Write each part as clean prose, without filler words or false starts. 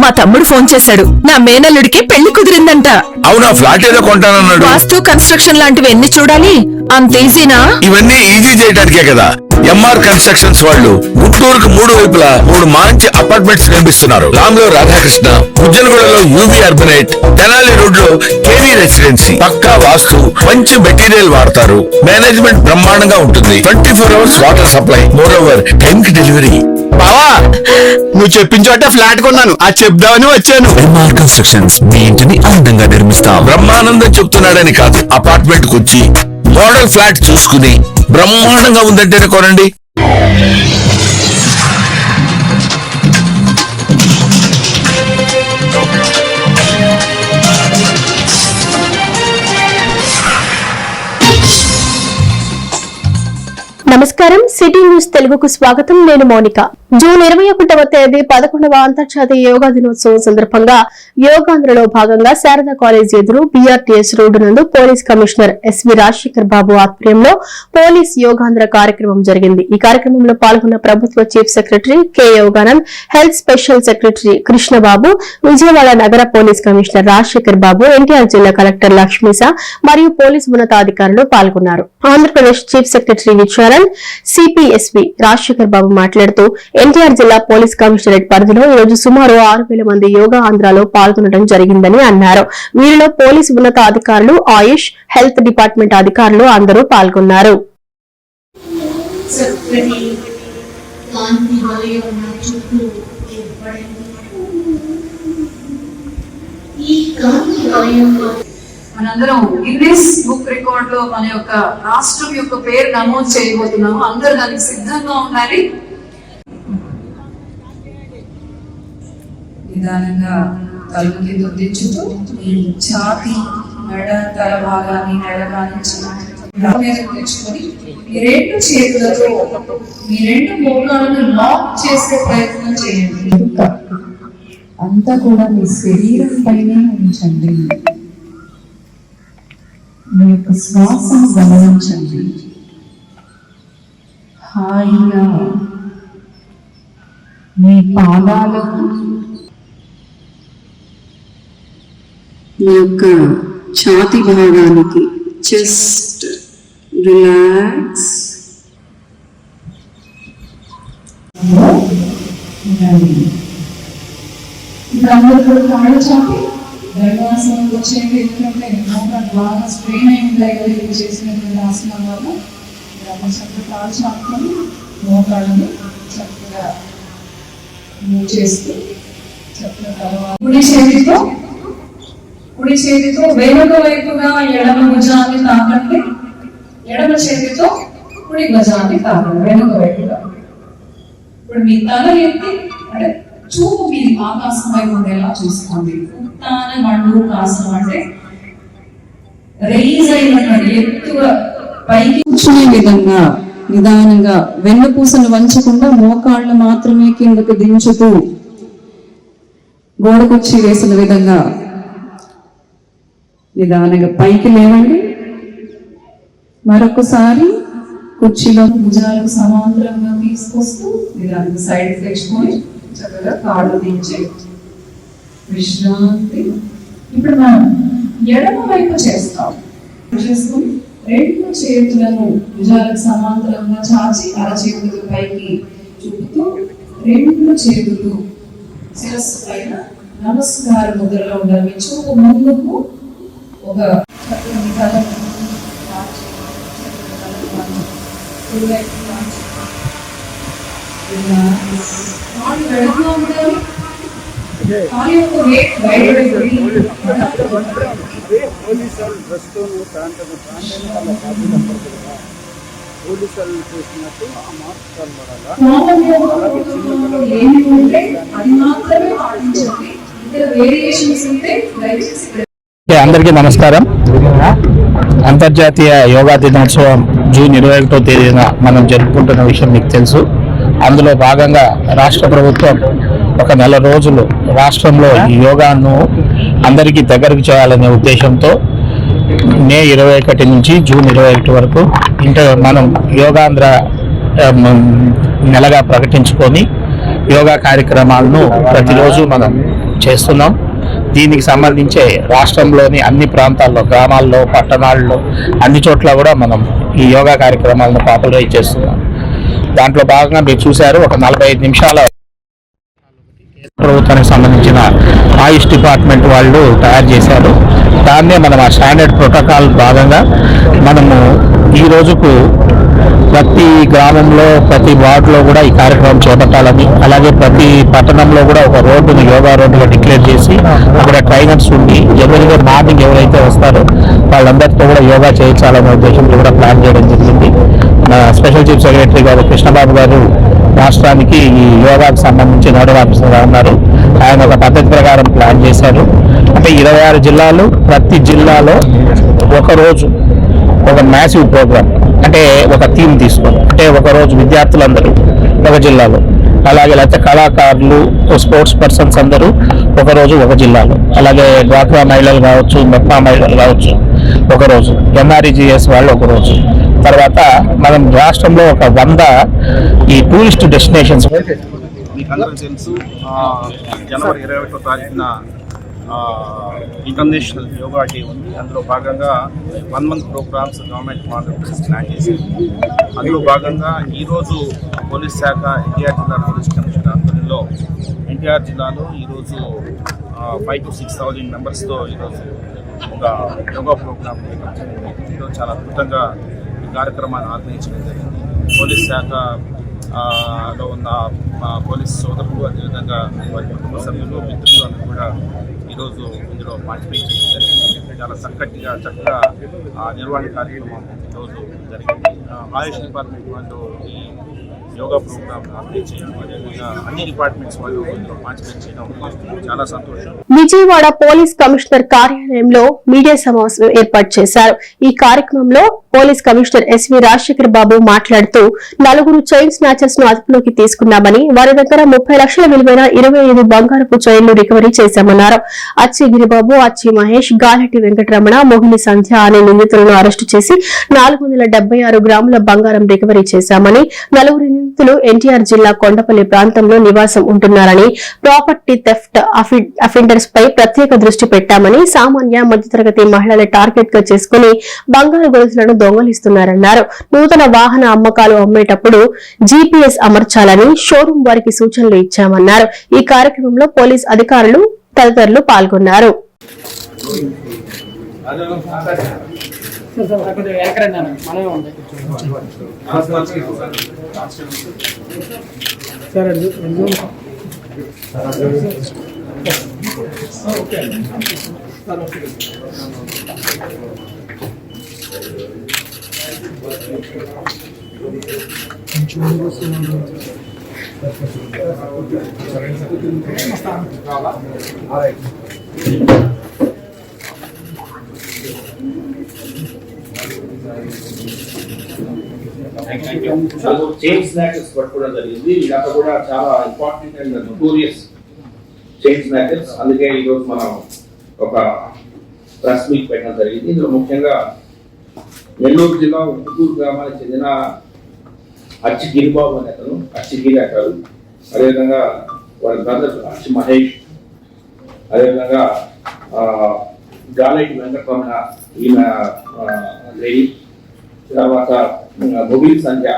మా తమ్ముడు ఫోన్ చేశాడు. నా మేనల్లుడికి పెళ్లి కుదిరిందంట. అవునా? ఫ్లాట్ ఏదో కొంటానన్నాడు. వాస్తు కన్స్ట్రక్షన్ లాంటివి ఎన్ని చూడాలి? అంత ఈజీనా? ఇవన్నీ ఈజీ చేయడానికే కదా ఎంఆర్ కన్స్ట్రక్షన్స్ వాళ్ళు గుంటూరుకు 3 వైపులా 3 మంచి అపార్ట్మెంట్స్ నిర్మిస్తున్నారు. రామ్లో రాధాకృష్ణ, ఉజ్జనగూడలో యూవీ అర్బనైట్, తెనాలి రోడ్ లో కేవీ రెసిడెన్సీ. పక్కా వాస్తు, మంచి మెటీరియల్ వాడతారు. మేనేజ్మెంట్ బ్రహ్మాండంగా ఉంటుంది. 24 hours water supply. Moreover time కి డెలివరీ. బావా, నువ్వు చెప్పిన చోట ఫ్లాట్ కొన్నాను. అది చెప్దామని వచ్చాను. ఎంఆర్ కన్స్ట్రక్షన్స్ మీ ఇంటిని అందంగా నిర్మిస్తాం. బ్రహ్మానందం చెప్తున్నాడని కాదు, అపార్ట్మెంట్ కు వచ్చి మోడల్ ఫ్లాట్ చూసుకుని బ్రహ్మాండంగా ఉందంటేనే కొనండి. నమస్కారం, సిటీ న్యూస్ తెలుగుకు స్వాగతం. నేను మౌనిక. జూన్ 21వ తేదీ 11వ అంతర్జాతీయ యోగా దినోత్సవం సందర్భంగా యోగాంధ్రలో భాగంగా శారదా కాలేజ్ ఎదురు బీఆర్టీఎస్ రోడ్డు నందు పోలీస్ కమిషనర్ ఎస్వి రాజశేఖర్ బాబు ఆధ్వర్యంలో పోలీస్ యోగాంధ్ర కార్యక్రమం జరిగింది. ఈ కార్యక్రమంలో పాల్గొన్న ప్రభుత్వ chief secretary K Yoganand, health special secretary Krishnababu, Vijayawada నగర పోలీస్ కమిషనర్ రాజశేఖర్ బాబు, ఎన్టీఆర్ జిల్లా కలెక్టర్ లక్ష్మీసా మరియు పోలీసు ఉన్నతాధికారులు పాల్గొన్నారు. ఆంధ్రప్రదేశ్ చీఫ్ సెక్రటరీ విచారణ్ సిపిఎస్వి రాజశేఖర్ బాబు మాట్లాడుతూ ఎన్టీఆర్ జిల్లా పోలీస్ కమిషనరేట్ పరిధిలో ఈ రోజు సుమారు 6,000 మంది యోగా ఆంధ్రాలో పాల్గొనడం జరిగిందని అన్నారు. వీరిలో పోలీసు ఉన్నత అధికారులు, ఆయుష్, హెల్త్ డిపార్ట్మెంట్ అధికారులు అందరూ పాల్గొన్నారు. మనందరం గిన్నెస్ బుక్ రికార్డ్ లో మన యొక్క రాష్ట్రం యొక్క పేరు నమోదు చేయబోతున్నాము. అందరూ దానికి సిద్ధంగా ఉండాలి. నిదానంగా తలుపు కింద దించుతూ ఈ ఛాతీ, మెడ, తల భాగాన్ని తెచ్చుకొని ఈ 2 చేతులతో ఈ 2 మోకాలను లాక్ చేసే ప్రయత్నం చేయండి. అంతా కూడా మీ శరీరం పైనే ఉంచండి. మీ యొక్క శ్వాసను గమనించండి. హాయిగా మీ పాదాలకు, మీ యొక్క ఛాతి భాగానికి జస్ట్ రిలాక్స్. అందరూ కూడా కాళ్ళు చాపి ధర్మాసనం వచ్చేది. ఎందుకంటే మోకాలు బాగా స్ట్రెయిన్ అయి ఉంటాయి కదా ఇది చేసినటువంటి ఆసనం వల్ల. చక్కగా కాళ్ళు చాపుకొని మోకాళ్ళని చక్కగా మూవ్ చేస్తూ చక్కగా తర్వాత కుడి చేతితో వెనుక వైపుగా ఎడమ భుజాన్ని తాకండి. ఎడమ చేతితో కుడి భుజాన్ని తాకండి వెనుక వైపుగా. ఇప్పుడు మీ తల ఎత్తి అంటే చూపు మీ ఆకాశం వైపు ఉండేలా చూసుకోండి. ఉత్తాన మండూకాసనం అంటే రైజ్ అయినటువంటి ఎత్తుగా పైకి కూర్చునే విధంగా నిదానంగా వెన్నుపూసను వంచకుండా మోకాళ్ళు మాత్రమే కిందకు దించుతూ గోడకొచ్చి వేసిన విధంగా నిదానంగా పైకి లేవండి. మరొకసారి కుర్చీలో భుజాలకు సమాంతరంగా తీసుకొస్తూ నిదానంగా సైడ్ తెచ్చుకొని చక్కగా కాళ్ళు దించి విశ్రాంతి. ఇప్పుడు మనం ఎడమ వైపు చేస్తాం. చేసుకుని 2 చేతులను భుజాలకు సమాంతరంగా చాచి అరచేతులు పైకి చూపుతూ 2 చేతులు శిరస్సు పైన నమస్కార ముద్రలో ఉండాలి. చూపు ముందుకు ఒక చక్కని తల అందరికీ నమస్కారం. అంతర్జాతీయ యోగా దినోత్సవం జూన్ 21వ తేదీన మనం జరుపుకుంటున్న విషయం మీకు తెలుసు. అందులో భాగంగా రాష్ట్ర ప్రభుత్వం ఒక 4 రోజులు రాష్ట్రంలో ఈ యోగాను అందరికీ దగ్గరకు చేయాలనే ఉద్దేశంతో మే 21 నుంచి జూన్ 21 వరకు మనం యోగాంధ్ర నెలగా ప్రకటించుకొని యోగా కార్యక్రమాలను ప్రతిరోజు మనం చేస్తున్నాం. దీనికి సంబంధించే రాష్ట్రంలోని అన్ని ప్రాంతాల్లో, గ్రామాల్లో, పట్టణాల్లో అన్ని చోట్ల కూడా మనం ఈ యోగా కార్యక్రమాలను పాపులరైజ్ చేస్తున్నాం. దాంట్లో భాగంగా మీరు చూశారు, ఒక 45 నిమిషాల ప్రభుత్వానికి సంబంధించిన ఆయుష్ డిపార్ట్మెంట్ వాళ్ళు తయారు చేశారు. దాన్నే మనం ఆ స్టాండర్డ్ ప్రోటోకాల్ భాగంగా మనము ఈ రోజుకు ప్రతి గ్రామంలో, ప్రతి వార్డులో కూడా ఈ కార్యక్రమం చేపట్టాలని, అలాగే ప్రతి పట్టణంలో కూడా ఒక రోడ్డును యోగా రోడ్డుగా డిక్లేర్ చేసి అక్కడ ట్రైనర్స్ ఉండి ఎవరైతే మార్నింగ్ ఎవరైతే వస్తారో వాళ్ళందరితో కూడా యోగా చేయించాలనే ఉద్దేశంతో కూడా ప్లాన్ చేయడం జరిగింది. స్పెషల్ చీఫ్ సెక్రటరీ గారు కృష్ణబాబు గారు రాష్ట్రానికి ఈ యోగాకు సంబంధించి నోడల్ ఆఫీసర్గా ఉన్నారు. ఆయన ఒక పద్ధతి ప్రకారం ప్లాన్ చేశారు. అంటే 26 జిల్లాలు, ప్రతి జిల్లాలో ఒకరోజు ఒక మ్యాసివ్ ప్రోగ్రామ్, అంటే ఒక థీమ్ తీసుకొని, అంటే ఒకరోజు విద్యార్థులందరూ ఒక జిల్లాలో, అలాగే లేకపోతే కళాకారులు, స్పోర్ట్స్ పర్సన్స్ అందరూ ఒకరోజు ఒక జిల్లాలో, అలాగే డ్వాక్రా మహిళలు కావచ్చు, మెప్మా మహిళలు కావచ్చు ఒకరోజు, NREGS వాళ్ళు ఒకరోజు. తర్వాత మనం రాష్ట్రంలో ఒక 100 ఈ టూరిస్ట్ డెస్టినేషన్స్. మీకు అందరూ తెలుసు, జనవరి 21వ తారీఖున ఇంటర్నేషనల్ యోగా డే ఉంది. అందులో భాగంగా 1 month programmes government Andhra Pradesh plan చేసింది. అందులో భాగంగా ఈరోజు పోలీస్ శాఖ ఎన్టీఆర్ జిల్లా పోలీస్ కమిషనర్ ఆధ్వర్యంలో ఎన్టీఆర్ జిల్లాలో ఈరోజు 5,000 to 6,000 మెంబర్స్తో ఈరోజు ఒక యోగా ప్రోగ్రామ్ ఈరోజు చాలా అద్భుతంగా ఈ కార్యక్రమాన్ని ఆర్గనైజ్ జరిగింది. పోలీస్ శాఖ లో ఉన్న పోలీస్ సోదరులు, అదేవిధంగా వారి కుటుంబ సభ్యులు, మిత్రులు అందరూ కూడా ఈరోజు ఇందులో పార్టిసిపేట్ చేయడం జరిగింది. చాలా చక్కగా నిర్వహణ కార్యక్రమం ఈరోజు జరిగింది. ఆయుష్ డిపార్ట్మెంట్ వాళ్ళు ఈ యోగా ప్రోగ్రామ్ ఆర్గనైజ్ చేయడం, అదేవిధంగా అన్ని డిపార్ట్మెంట్స్ వాళ్ళు ఇందులో పార్టిసిపేట్ చేయడం చాలా సంతోషం. విజయవాడ పోలీస్ కమిషనర్ కార్యాలయంలో మీడియా సమావేశం ఏర్పాటు చేశారు. ఈ కార్యక్రమంలో పోలీస్ కమిషనర్ ఎస్వి రాజశేఖర్ బాబు మాట్లాడుతూ 4 చైన్ స్నాచర్స్ ను అదుపులోకి తీసుకున్నామని, వారి దగ్గర 30 లక్షల విలువైన 25 బంగారపు చైన్లు రికవరీ చేశామన్నారు. అచ్చి గిరిబాబు, అచ్చి మహేష్, గాలటి వెంకటరమణ, మోహిని సంధ్య అనే నిందితులను అరెస్టు చేసి 476 గ్రాముల బంగారం రికవరీ చేశామని, 4 నిందితులు ఎన్టీఆర్ జిల్లా కొండపల్లి ప్రాంతంలో నివాసం ఉంటున్నారని, ప్రాపర్టీ థెఫ్ట్ అఫెండర్స్ పై ప్రత్యేక దృష్టి పెట్టామని, సామాన్య మధ్యతరగతి మహిళల టార్గెట్ గా చేసుకుని బంగారు గొలుసులను దొంగలిస్తున్నారన్నారు. నూతన వాహన అమ్మకాలు అమ్మేటప్పుడు GPS అమర్చాలని షోరూం వారికి సూచనలు ఇచ్చామన్నారు. ఈ కార్యక్రమంలో పోలీస్ అధికారులు తదితరులు పాల్గొన్నారు. చైన్ స్నాకర్స్ పట్టుకోవడం జరిగింది. ఇదంతా కూడా చాలా ఇంపార్టెంట్ అండ్ నోటోరియస్ చైన్ స్నాకర్స్. అందుకే ఈరోజు మనం ఒక ప్రెస్ మీట్ పెట్టడం జరిగింది. ఇందులో ముఖ్యంగా నెల్లూరు జిల్లా ఉప్పుకూరు గ్రామానికి చెందిన అచ్చి గిరిబాబు అనే అతను, అచ్చిగిరి అంటారు. అదేవిధంగా వారి బ్రదర్ అచ్చి మహేష్, అదేవిధంగా గాలటి వెంకటరమణ ఈమె లేడీ, తర్వాత మొబిల్ సంఖ్య,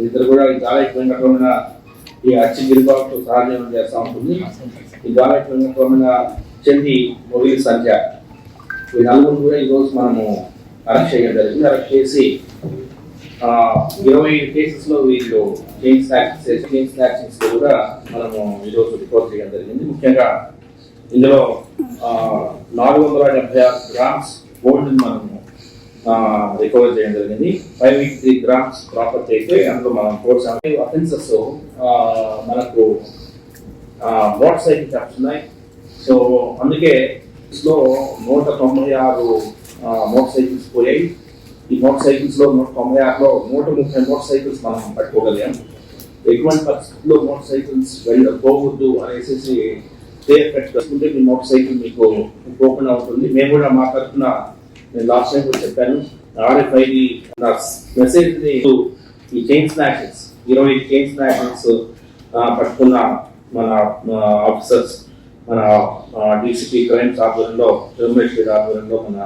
ఇద్దరు కూడా ఈ గాలటి వెంకటరమణ ఈ అచ్చి గిరిబాబుతో సహాయం చేస్తూ ఉంటుంది. ఈ గాలటి వెంకటరమణ చెంది మొబిల్ సంఖ్య, ఈ 4 కూడా ఈరోజు మనము అరెస్ట్ చేయడం జరిగింది. అరెస్ట్ చేసి 25 కేసెస్ లో వీళ్ళు చైన్ స్నాచింగ్స్ కూడా మనము ఈరోజు రిపోర్ట్ చేయడం జరిగింది. ముఖ్యంగా ఇందులో 476 గ్రామ్స్ గోల్డ్ మనము రికవర్ చేయడం జరిగింది. 583 గ్రామ్స్ ప్రాపర్టీ అయితే అందులో మనం 470 అఫెన్సెస్ మనకు మోటార్ సైకిల్ థెఫ్ట్స్ ఉన్నాయి. సో అందుకే లో 196 మోటార్ సైకిల్స్ పోయాయి. ఈ మోటార్ సైకిల్స్ లో 196లో 130 మోటార్ సైకిల్స్ మనం పట్టుకోగలిగాం. ఎటువంటి పరిస్థితుల్లో మోటార్ సైకిల్స్ పోవద్దు అనేసి చేసుకుంటే మీ మోటార్ సైకిల్ మీకు ఓపెన్ అవుతుంది. మేము కూడా మా తరఫున, నేను లాస్ట్ టైం కూడా చెప్పాను, RFID మెసేజ్ ఈ చైన్ స్నాచింగ్స్ 20 చైన్ స్నాచింగ్స్ పట్టుకున్న మన ఆఫీసర్స్ మన డీసీపీ క్రైమ్స్ ఆధ్వర్యంలో రమేష్ రెడ్డి ఆధ్వర్యంలో మన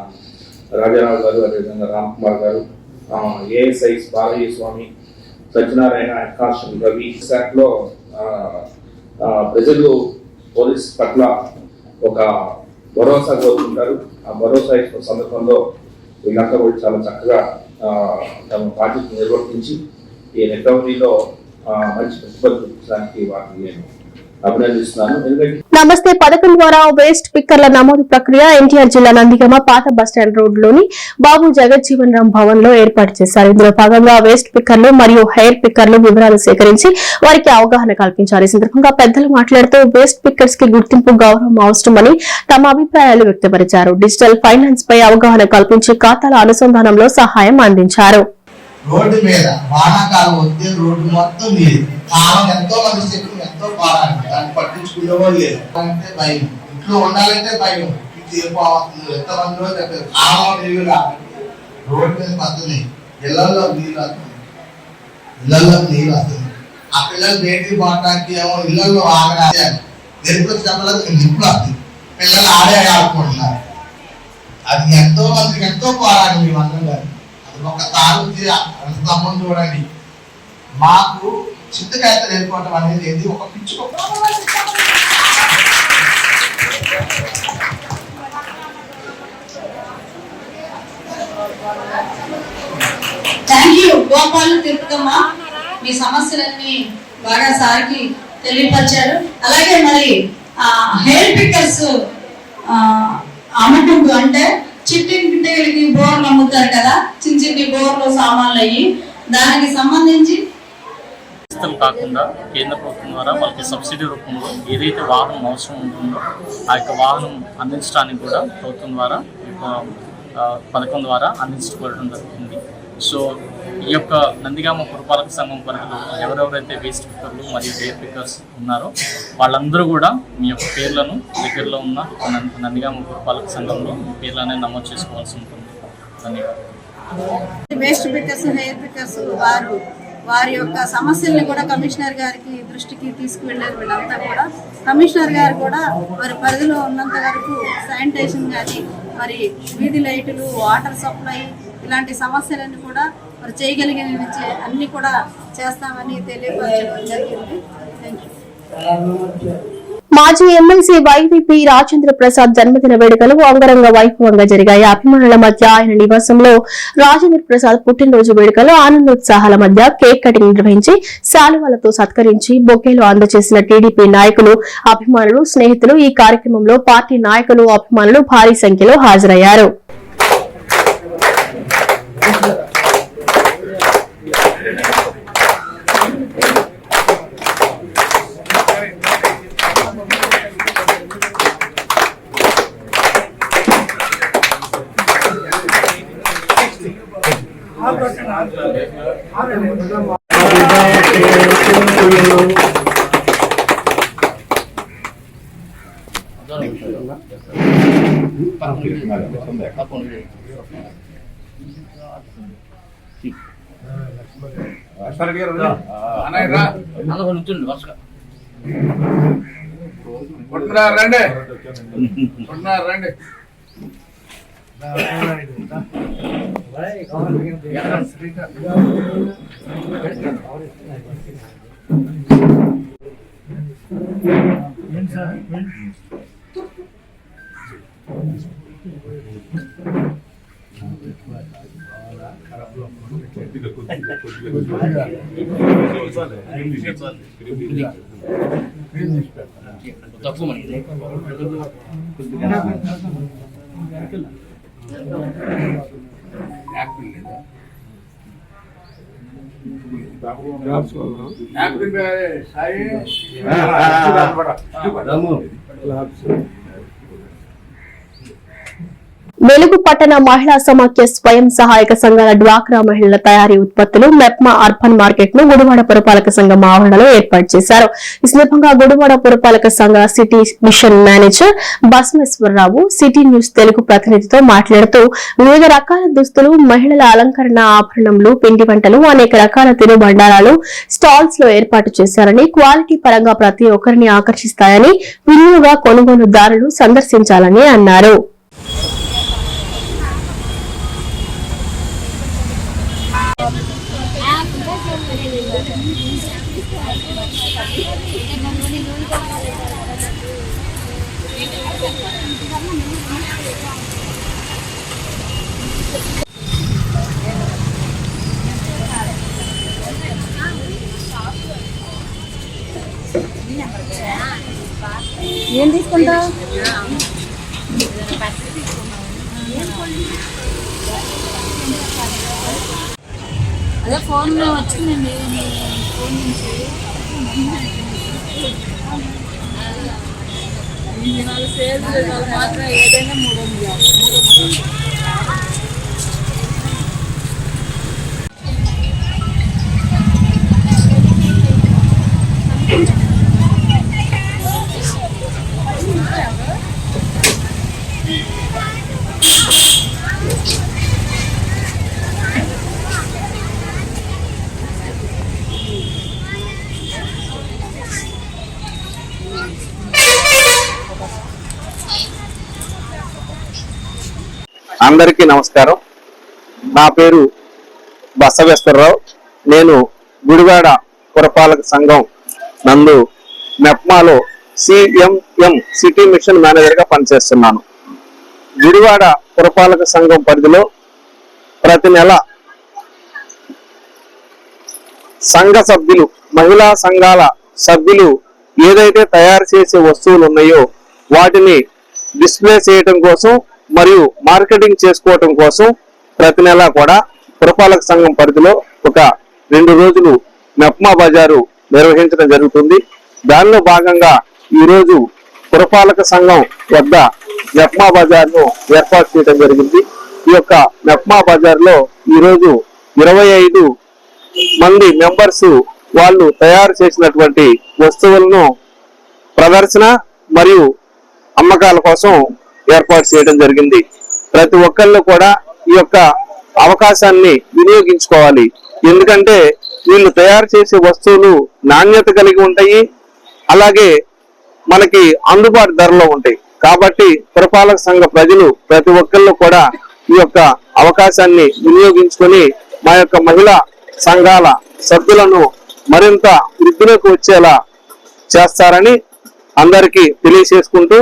రాజారావు గారు, అదేవిధంగా రామ్ కుమార్ గారు, ఏఎస్ఐ బాలయ్య స్వామి, సత్యనారాయణ, కాన్స్టేబుల్ రవి శాఖలో ప్రజలు పోలీస్ పట్ల ఒక భరోసా కోరుకుంటారు. ఆ భరోసా ఇచ్చిన సందర్భంలో వీళ్ళంతా కూడా చాలా చక్కగా తమ బాధ్యతను నిర్వర్తించి ఈ రికవరీలో మంచి ప్రతిఫలం చూపించడానికి వాటిని నేను అభినందిస్తున్నాను. ఎందుకంటే నమస్తే పథకం ద్వారా వేస్ట్ పిక్కర్ల నమోదు ప్రక్రియ ఎన్టీఆర్ జిల్లా నందిగామ పాత బస్టాండ్ రోడ్ లోని బాబు జగజ్జీవన్ రామ్ భవన్ లో ఏర్పాటు చేశారు. ఇందులో భాగంగా వేస్ట్ పిక్కర్లు మరియు హెయిర్ పిక్కర్లు వివరాలు సేకరించి వారికి అవగాహన కల్పించారు. ఈ సందర్భంగా పెద్దలు మాట్లాడుతూ వేస్ట్ పిక్కర్స్ కి గుర్తింపు, గౌరవం అవసరమని తమ అభిప్రాయాలు వ్యక్తపరిచారు. డిజిటల్ ఫైనాన్స్ పై అవగాహన కల్పించి ఖాతాల అనుసంధానంలో సహాయం అందించారు. రోడ్డు మీద వానాకాలం వస్తే రోడ్డు మొత్తం నీరు, కాలం ఎంతో మంది చెట్లు ఎంతో పారాలి, దాన్ని పట్టించుకునేవాళ్ళు లేదు. అంటే భయం, ఇంట్లో ఉండాలంటే భయం, పోతుంది ఎంతమందిలో చెప్పారు. కాలం నీళ్ళు కాబట్టి రోడ్డు మీద పడుతుంది, ఇళ్లలో నీళ్ళు వస్తుంది, ఇళ్లలో నీళ్ళు వస్తుంది. ఆ పిల్లలు బయటికి పోవడానికి ఏమో ఇళ్లలో ఆగడానికి నెరుపు చెప్పలేదు, నిప్పులు వస్తుంది, పిల్లలు ఆడుకుంటున్నారు. అది ఎంతో మందికి ఎంతో పోరాడు. మేము అందరం గారు ఒక తాను స్తంభం చూడండి, మాకు చింతకాయలు వెళ్ళిపోవటం అనేది ఏంటి ఒక పిచ్చుకో. థ్యాంక్ యూ గోపాల్ తిరుపతమ్మ, మీ సమస్యలన్నీ బాగా సార్కి తెలియపరిచారు. అలాగే మరి హెయిర్ పిక్కర్స్ అమ్మటం అంటే చిట్టింటికి బోర్లు అమ్ముతారు కదా, చిన్న చిన్న బోర్లు సామాన్లు అయ్యి, దానికి సంబంధించి కాకుండా కేంద్ర ప్రభుత్వం ద్వారా వాళ్ళకి సబ్సిడీ రూపంలో ఏదైతే వాహనం అవసరం ఉంటుందో ఆ యొక్క వాహనం అందించడానికి కూడా ప్రభుత్వం ద్వారా ఈ యొక్క పథకం ద్వారా అందించుకోవడం జరుగుతుంది. సో ఈ యొక్క నందిగామ పురపాలక సంఘం పరిధిలో ఎవరెవరైతే వేస్ట్ పిక్కర్లు మరియు హెయిర్ పిక్కర్స్ ఉన్నారో వాళ్ళందరూ కూడా మీ యొక్క పేర్లను దగ్గరలో ఉన్న నందిగామ పురపాలక సంఘంలో మీ పేర్లనే నమోదు చేసుకోవాల్సి ఉంటుంది. ధన్యవాదాలు. వేస్ట్ పిక్కర్స్, హెయిర్ పిక్కర్స్ వారి యొక్క సమస్యల్ని కూడా కమిషనర్ గారికి దృష్టికి తీసుకువెళ్ళారు. వీళ్ళంతా కూడా కమిషనర్ గారు కూడా వారి పరిధిలో ఉన్నంత వరకు శానిటేషన్ కానీ, మరి వీధి లైట్లు, వాటర్ సప్లై ఇలాంటి సమస్యలన్నీ కూడా మరి చేయగలిగిన అన్ని కూడా చేస్తామని తెలియపరచడం జరిగింది. Thank you. మాజీ ఎమ్మెల్సీ వైవీపీ రాజేంద్ర ప్రసాద్ జన్మదిన వేడుకలు అంగరంగ వైభవంగా జరిగాయి. అభిమానుల మధ్య ఆయన నివాసంలో రాజేంద్ర ప్రసాద్ పుట్టినరోజు వేడుకలు ఆనందోత్సాహాల మధ్య కేక్ కటింగ్ నిర్వహించి శాలువాలతో సత్కరించి బొకేలు అందజేసిన టీడీపీ నాయకులు, అభిమానులు, స్నేహితులు. ఈ కార్యక్రమంలో పార్టీ నాయకులు, అభిమానులు భారీ సంఖ్యలో హాజరయ్యారు. వెలుగు పట్టణ మహిళా సమాఖ్య స్వయం సహాయక సంఘాల డ్వాక్రా మహిళల తయారీ ఉత్పత్తులు మెప్మా అర్బన్ మార్కెట్ ను గుడివాడ పురపాలక సంఘం ఆవరణలో ఏర్పాటు చేశారు. ఈ సందర్భంగా గుడివాడ పురపాలక సంఘ city mission manager Basaveswararao city news Telugu ప్రతినిధితో మాట్లాడుతూ వివిధ రకాల దుస్తులు, మహిళల అలంకరణ ఆభరణములు, పిండి వంటలు, అనేక రకాల తినుబండారాలు స్టాల్స్ లో ఏర్పాటు చేశారని, క్వాలిటీ పరంగా ప్రతి ఒక్కరిని ఆకర్షిస్తాయని, వినియోగ కొనుగోలుదారులు సందర్శించాలని అన్నారు. ఏం తీసుకుంటావు? అదే ఫోన్ వచ్చిందండి, ఫోన్ నుంచి 4 సేల్స్ మాత్రం ఏదైనా 300. అందరికీ నమస్కారం. నా పేరు బసవేశ్వరరావు. నేను గుడివాడ పురపాలక సంఘం నందు మెప్మాలో CMM సిటీ మిషన్ మేనేజర్ గా పనిచేస్తున్నాను. గుడివాడ పురపాలక సంఘం పరిధిలో ప్రతి నెల సంఘ సభ్యులు, మహిళా సంఘాల సభ్యులు ఏదైతే తయారు చేసే వస్తువులు ఉన్నాయో వాటిని డిస్ప్లే చేయడం కోసం మరియు మార్కెటింగ్ చేసుకోవటం కోసం ప్రతి నెల కూడా పురపాలక సంఘం పరిధిలో ఒక 2 రోజులు మెప్మా బజారు నిర్వహించడం జరుగుతుంది. దానిలో భాగంగా ఈ రోజు పురపాలక సంఘం వద్ద మెప్మా బజార్ను ఏర్పాటు చేయడం జరిగింది. ఈ యొక్క మెప్మా బజార్లో ఈ రోజు 25 మంది మెంబర్స్ వాళ్ళు తయారు చేసినటువంటి వస్తువులను ప్రదర్శన మరియు అమ్మకాల కోసం ఏర్పాటు చేయడం జరిగింది. ప్రతి ఒక్కళ్ళు కూడా ఈ యొక్క అవకాశాన్ని వినియోగించుకోవాలి. ఎందుకంటే వీళ్ళు తయారు చేసే వస్తువులు నాణ్యత కలిగి ఉంటాయి, అలాగే మనకి అందుబాటు ధరలో ఉంటాయి. కాబట్టి పురపాలక సంఘ ప్రజలు ప్రతి ఒక్కళ్ళు కూడా ఈ యొక్క అవకాశాన్ని వినియోగించుకొని మా యొక్క మహిళా సంఘాల సభ్యులను మరింత వృద్ధిలోకి వచ్చేలా చేస్తారని అందరికీ తెలియజేసుకుంటూ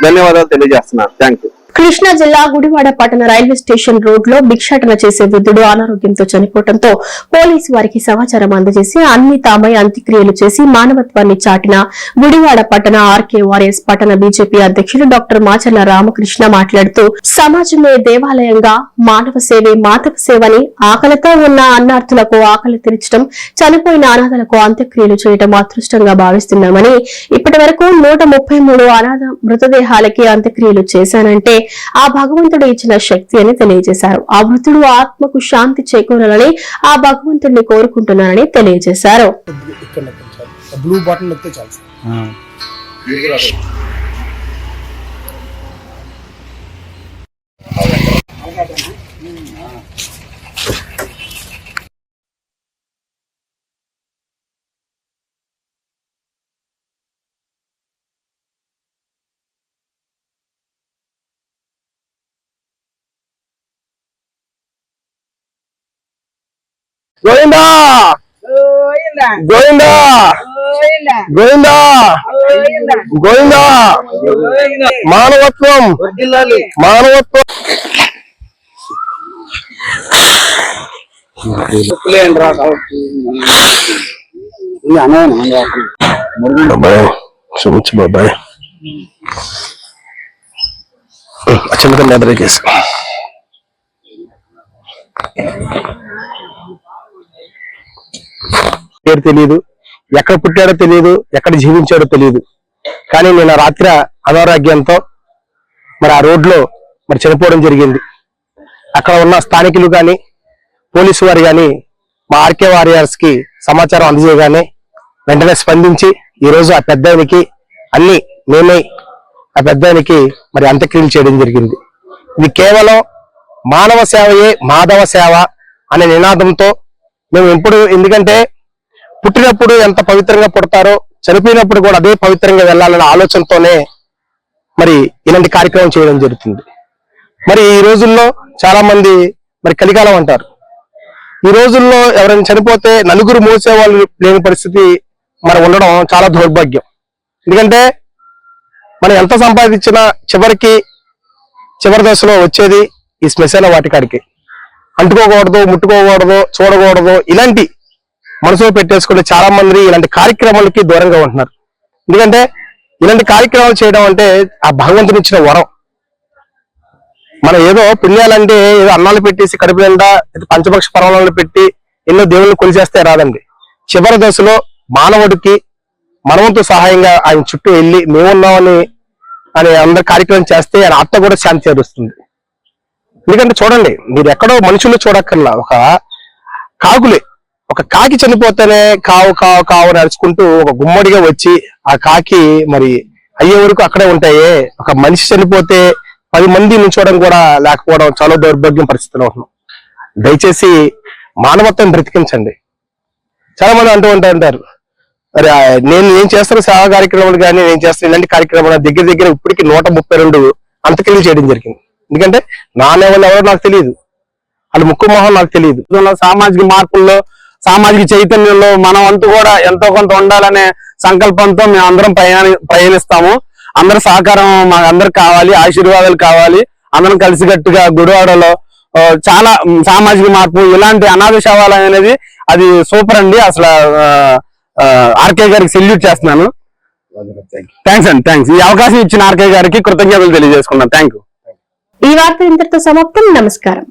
ధన్యవాదాలు తెలియజేస్తున్నాను. Thank you. కృష్ణా జిల్లా గుడివాడ పట్టణ రైల్వే స్టేషన్ రోడ్ లో భిక్షాటన చేసే వృద్ధుడు అనారోగ్యంతో చనిపోవడంతో పోలీసు వారికి సమాచారం అందజేసి అన్ని తామై అంత్యక్రియలు చేసి మానవత్వాన్ని చాటిన గుడివాడ పట్టణ RKRS పట్టణ బీజేపీ అధ్యక్షులు డాక్టర్ మాచర్ల రామకృష్ణ మాట్లాడుతూ సమాజమే దేవాలయంగా మానవ సేవే మాధవ సేవని, ఆకలితో ఉన్న అన్నార్థులకు ఆకలి తీర్చడం, చనిపోయిన అనాథలకు అంత్యక్రియలు చేయడం అదృష్టంగా భావిస్తున్నామని, ఇప్పటి వరకు 133 అనాథ మృతదేహాలకి అంత్యక్రియలు చేశానంటే ఆ భగవంతుడు ఇచ్చిన శక్తి అని తెలియజేశారు. ఆ మృతుడు ఆత్మకు శాంతి చేకూరాలని ఆ భగవంతుడిని కోరుకుంటున్నానని తెలియజేశారు. బ్లూ బటన్ నొక్కితే చాలు. గోవిందా గోవిందా గోవిందా గోవిందా మానవత్వం మానవత్వం. క్షమించు బాబాయ్. చిన్న కేసు పేరు తెలియదు, ఎక్కడ పుట్టాడో తెలియదు, ఎక్కడ జీవించాడో తెలియదు. కానీ నేను రాత్రి అనారోగ్యంతో మరి ఆ రోడ్లో మరి చనిపోవడం జరిగింది. అక్కడ ఉన్న స్థానికులు కానీ పోలీసు వారు కానీ మా ఆర్కే వారియర్స్ కి సమాచారం అందజేయగానే వెంటనే స్పందించి ఈరోజు ఆ పెద్దాయనికి అన్ని మేమే ఆ పెద్దాయనికి మరి అంత్యక్రియలు చేయడం జరిగింది. ఇది కేవలం మానవ సేవయే మాధవ సేవ అనే నినాదంతో మేము ఎందుకంటే పుట్టినప్పుడు ఎంత పవిత్రంగా పుడతారో చనిపోయినప్పుడు కూడా అదే పవిత్రంగా వెళ్ళాలనే ఆలోచనతోనే మరి ఇలాంటి కార్యక్రమం చేయడం జరుగుతుంది. మరి ఈ రోజుల్లో చాలా మంది మరి కలికాలం అంటారు. ఈ రోజుల్లో ఎవరైనా చనిపోతే నలుగురు మోసేవాళ్ళు లేని పరిస్థితి మరి ఉండడం చాలా దౌర్భాగ్యం. ఎందుకంటే మనం ఎంత సంపాదించినా చివరి దశలో వచ్చేది ఈ శ్మశాన వాటికాడికి. అంటుకోకూడదు, ముట్టుకోకూడదు, చూడకూడదు, ఇలాంటి మనసులో పెట్టేసుకునే చాలా మంది ఇలాంటి కార్యక్రమాలకి దూరంగా ఉంటున్నారు. ఎందుకంటే ఇలాంటి కార్యక్రమాలు చేయడం అంటే ఆ భగవంతుని ఇచ్చిన వరం. మనం ఏదో పుణ్యాలంటే ఏదో అన్నాలు పెట్టేసి కడుపు నిండా పంచపక్ష పర్వాలను పెట్టి ఎన్నో దేవుళ్ళు కొలిచేస్తే రాదండి. చివరి దశలో మానవుడికి మనవంతు సహాయంగా ఆయన చుట్టూ వెళ్ళి మేమున్నామని అని అందరు కార్యక్రమం చేస్తే ఆయన ఆత్మ కూడా శాంతి చేరుస్తుంది. ఎందుకంటే చూడండి, మీరు ఎక్కడో మనుషులు చూడక్కర్లా, ఒక కాకి చనిపోతేనే కావు కావు కావు నడుచుకుంటూ ఒక గుమ్మడిగా వచ్చి ఆ కాకి మరి అయ్యే వరకు అక్కడే ఉంటాయే. ఒక మనిషి చనిపోతే 10 మంది నుంచోవడం కూడా లేకపోవడం చాలా దౌర్భాగ్యం పరిస్థితిలో ఉన్నాం. దయచేసి మానవత్వం బ్రతికించండి. చాలా మంది అంటూ ఉంటారు, మరి నేను చేస్తున్న సేవా కార్యక్రమాలు కానీ నేను చేస్తున్న ఇలాంటి కార్యక్రమాలు దగ్గర ఇప్పటికి 132 అంత్యక్రియలు చేయడం జరిగింది. ఎందుకంటే నా లెవెల్ ఎవరో నాకు తెలియదు, వాళ్ళ ముక్కు మొహం నాకు తెలియదు. సామాజిక మార్పుల్లో, సామాజిక చైతన్యంలో మనం అంటూ కూడా ఎంతో కొంత ఉండాలనే సంకల్పంతో మేము అందరం ప్రయాణిస్తాము. అందరి సహకారం మాకు అందరికి కావాలి, ఆశీర్వాదాలు కావాలి. అందరం కలిసికట్టుగా గుడివాడలో చాలా సామాజిక మార్పు, ఇలాంటి అనాథ శవాలయం అనేది అది సూపర్ అండి. అసలు ఆర్కే గారికి సెల్యూట్ చేస్తున్నాను. థ్యాంక్స్ అండి, థ్యాంక్స్. ఈ అవకాశం ఇచ్చిన ఆర్కే గారికి కృతజ్ఞతలు తెలియజేసుకున్నాను. Thank you. ఈ వార్త ఇంతటితో సమాప్తం. నమస్కారం.